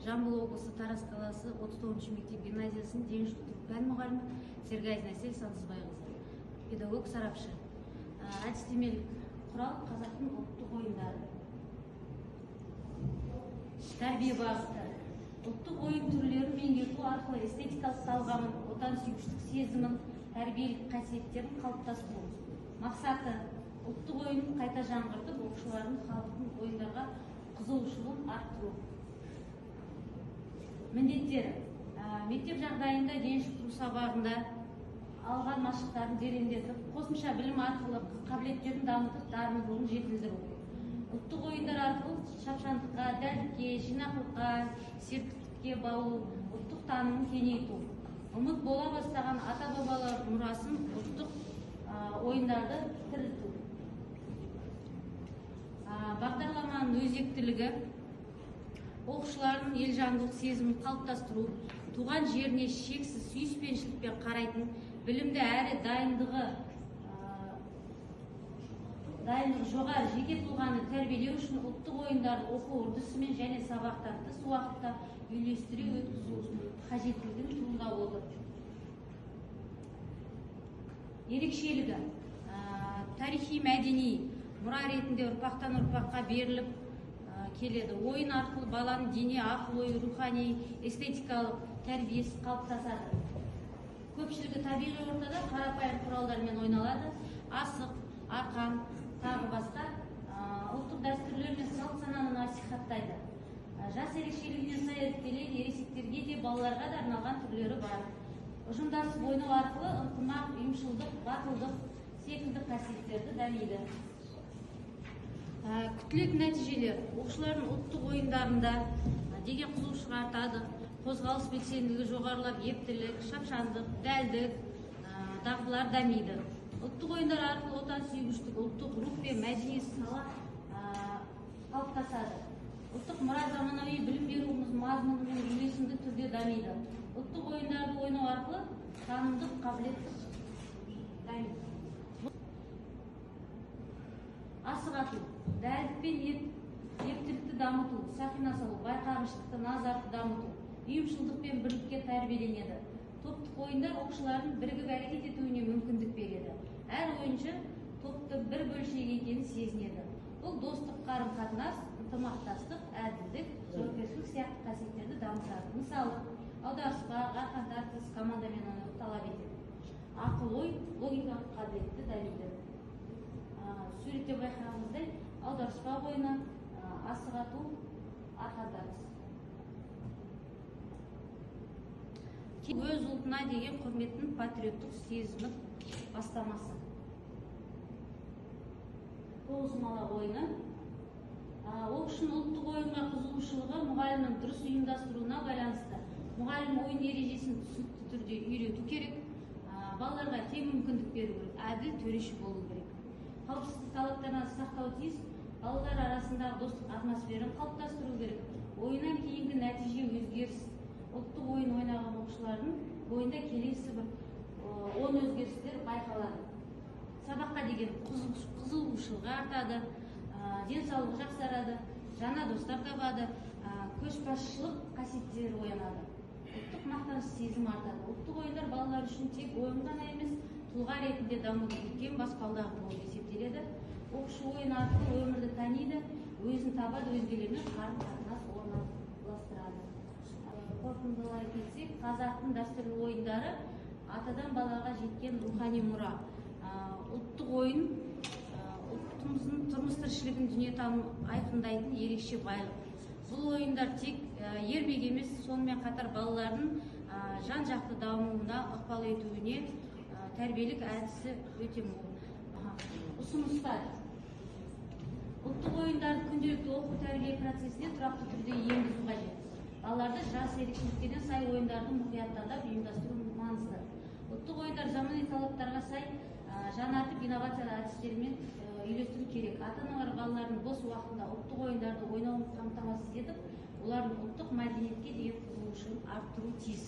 Жамбыл облысы Тараз қаласы 39 мектеп гимназиясының дене шынықтыру пән мұғалімі Сергайзина Әсел Сансызбайқызы, педагог сарапшы. Әдістемелік құрал қазақтың ұлттық ойындары. Тәрбие бағыты. Ұлттық ойын түрлерін меңгерту арқылы эстетикалық талғамын, отансүйгіштік сезімін, тәрбиелік қасиеттерін қалыптастыру. Мақсаты ұлттық ойынын қайта жаңғыртып, оқушылардың халықтың ойындарға қызығушылығын арттыру. Міндеттері: мектеп жағдайында дене шынықтыру сабағында алған машықтарын тереңдетіп, қосымша білім арқылы қабілеттерін дамытып, дарындылығын жетілдіру. Ұлттық ойындар арқылы шапшаңдыққа, дәлдікке, жинақылыққа, серіктікке баулу, ұлттық танымын кеңейту. Ұмыт бола бастаған ата-бабалар мұрасын ұлттық ойындарды тірілту. Бағдарламаның өзектілігі: оқушылардың елжандылық сезімін қалыптастыру, туған жеріне шексіз сүйіспеншілікпен қарайтын, білімді әрі дайындығы жоғары жеке тұлғаны тәрбиелеу үшін ұлттық ойындарды оқу үрдісімен және сабақтан тыс уақытта үйлестіре өткізу қажеттілігін туындап отыр. Ерекшелігі: тарихи мәдени мұра ретінде ұрпақтан ұрпаққа беріліп келеді. Ойын арқылы баланың дене, ақыл-ой, рухани, эстетикалық тәрбиесі қалыптасады. Көпшілігі табиғи ортада қарапайым құралдармен ойналады. Асық, арқан, тағы басқа ұлттық дәстүрлер мен салт-сананы насихаттайды. Жас ерекшелігіне сай іріктелген ересектерге де, балаларға да арналған түрлері бар. Ұжымдасып ойнау арқылы ынтымақ, ұйымшылдық, батылдық секілді қасиеттерді дамиды. Күтілетін нәтижелер: оқушылардың ұлттық ойындарында деген қызығушылық артады, қозғалыс белсенділігі жоғарылап, ептілік, шапшаңдық, дәлдік дағдылар дамиды. Ұлттық ойындар арқылы отансүйгіштік, ұлттық рух пен мәдени сала қалыптасады. Ұлттық мұра заманауи білім беру мазмұнымен үйлесімді түрде дамиды. Ұлттық ойындарды ойнау арқылы танымдық қабілет дамиды. Асық ату: дәлдік пен ептілікті дамыту, сақина салу, байқағыштықты, назарды дамыту, ұйымшылдық пен бірлікке тәрбиеленеді. Топтық ойындар оқушылардың бірігіп әрекет етуіне мүмкіндік береді. Әр ойыншы топты бір бөлшек екенін сезінеді. Бұл достық, қарым-қатынас, ынтымақтастық, әділдік, жауапкершілік сияқты қасиеттерді дамытады. Мысалы, аударыспақ, арқан тартыс, командамен ойнауды талап етеді. Ақыл-ой, логикалық қабілетті дамиды. Суретте байқағанымыздай, аударыспақ ойыны, асық ату, арқан тартыс. Өз ұлтына деген құрметтің патриоттық сезімі бастамасы. Тоғызқұмалақ ойыны. Оқушының ұлттық ойынға қызығушылығы мұғалімнің дұрыс ұйымдастыруына байланысты. Мұғалім ойын ережесін түсінікті түрде үйрету керек, балаларға тең мүмкіндік беру керек, әділ төреші болу керек. Қауіпсіздік талаптарына сақтау тиіс, балалар арасындағы достық атмосфераны қалыптастыру керек. Ойыннан кейінгі нәтиже өзгеріс. Ұлттық ойын ойнаған оқушылардың бойында келесі бір 10 өзгерістер байқалады. Сабаққа деген қызығушылығы артады, денсаулығы жақсарады, жаңа достар табады, көшбасшылық қасиеттері оянады. Ұлттық мақтаныш сезімі артады. Ұлттық ойындар балалар үшін тек ойын ғана емес, тұлға ретінде дамудың үлкен баспалдағы болып есептеледі. Оқушы ойын арқылы өмірді таниды, өзін табады, өзгелермен қарым-қатынас орналастырады. Қорытындылай келсек, қазақтың дәстүрлі ойындары атадан балаға жеткен рухани мұра. Ұлттық ойын ұлтымыздың тұрмыс тіршілігін, дүниетанымын айқындайтын ерекше байлық. Бұл ойындар тек ермек емес, сонымен қатар балалардың жан-жақты дамуына ықпал етуіне тәрбиелік әдісі өте мол. Ұсыныстар: ұлттық ойындарды күнделікті оқу тәрбие процесіне тұрақты түрде енгізу қажет. Балаларды жас ерекшеліктеріне сай ойындарды мұқият таңдап ұйымдастыру маңызды. Ұлттық ойындар замани талаптарға сай жаңартып инновациялы әдістермен үйлестіру керек. Ата-аналар балалардың бос уақытында ұлттық ойындарды ойнауын қамтамасыз етіп, олардың ұлттық мәдениетке деген қызығушылығын арттыру тиіс.